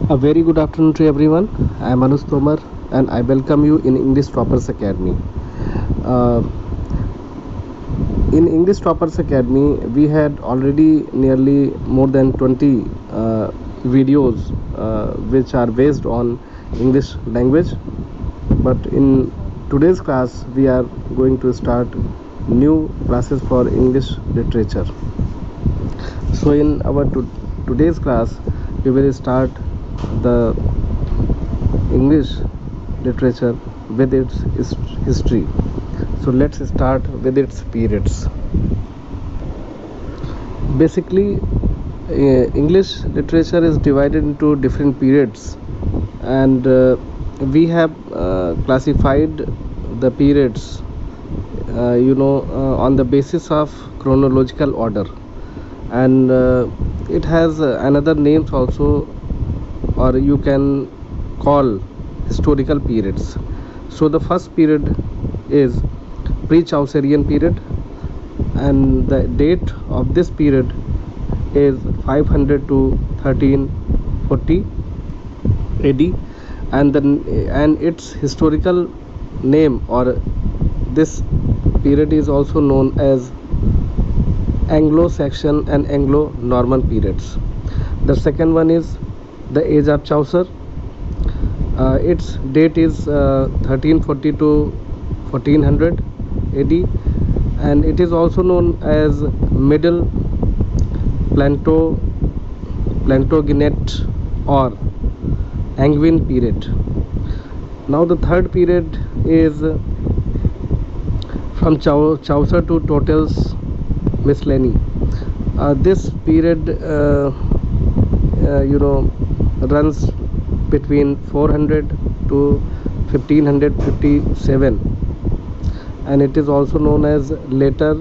A very good afternoon to everyone. I am Anush Tomar and I welcome you in English Toppers Academy. Uh, in English Toppers Academy, we had already nearly more than 20 videos which are based on English language. But in today's class, we are going to start new classes for English literature. So in our today's class, we will start the English literature with its history. So let's start with its periods. Basically, English literature is divided into different periods, and we have classified the periods on the basis of chronological order, and it has another names also, or you can call historical periods. So the first period is pre-Chaucerian period, and the date of this period is 500 to 1340 AD, and its historical name, or this period is also known as Anglo-Saxon and Anglo-Norman periods. The second one is the age of Chaucer. Its date is 1340 to 1400 AD, and it is also known as Middle Plantagenet or Angevin period. Now the third period is from Chaucer to Tottel's Miscellany. This period runs between 400 to 1557, and it is also known as later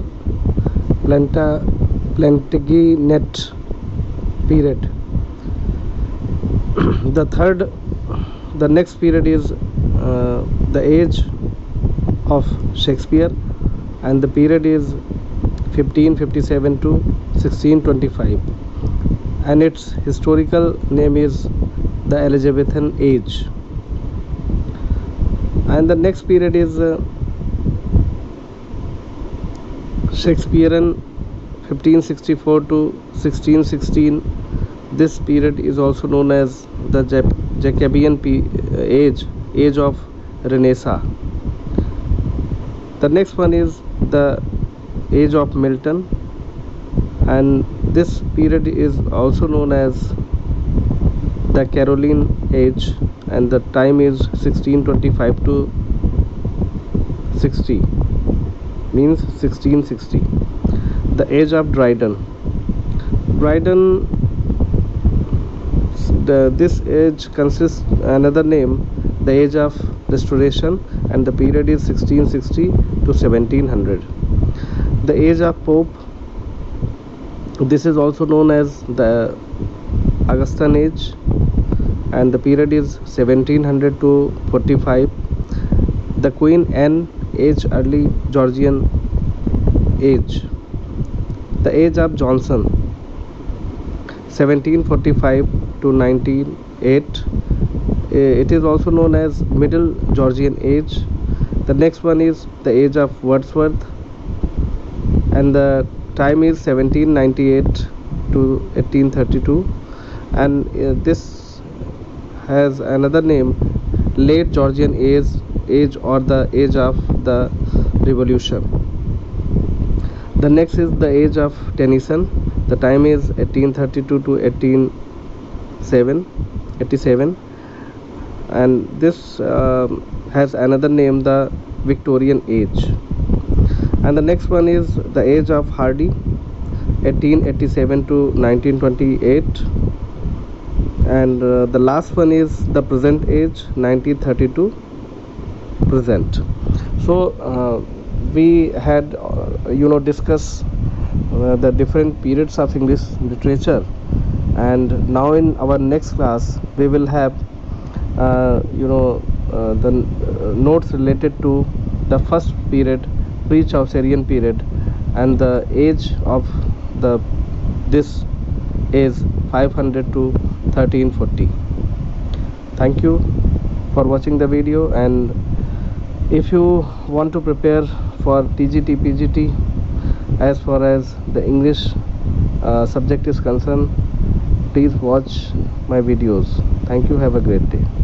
Plantagenet period. The next period is the age of Shakespeare, and the period is 1557 to 1625, and its historical name is the Elizabethan age. And the next period is Shakespearean 1564 to 1616. This period is also known as the Jacobean age of Renaissance. The next one is the age of Milton, and this period is also known as the Caroline age, and the time is 1625 to 60, means 1660. The age of Dryden. This age consists another name, the age of Restoration, and the period is 1660 to 1700. The age of Pope. This is also known as the Augustan age, and the period is 1700 to 45. The Queen Anne age, early Georgian age. The age of Johnson, 1745 to 1908. It is also known as Middle Georgian age. The next one is the age of Wordsworth, and the time is 1798 to 1832, and this has another name, late Georgian age or the age of the Revolution. The next is the age of Tennyson. The time is 1832 to 1887, and this has another name, the Victorian age. And the next one is the age of Hardy, 1887 to 1928, and the last one is the present age, 1932 present. So we had discussed the different periods of English literature, and now in our next class we will have the notes related to the first period, pre-Chaucerian period, and the age of the this is 500 to 1340. Thank you for watching the video, and if you want to prepare for TGT PGT as far as the English subject is concerned, please watch my videos. Thank you. Have a great day.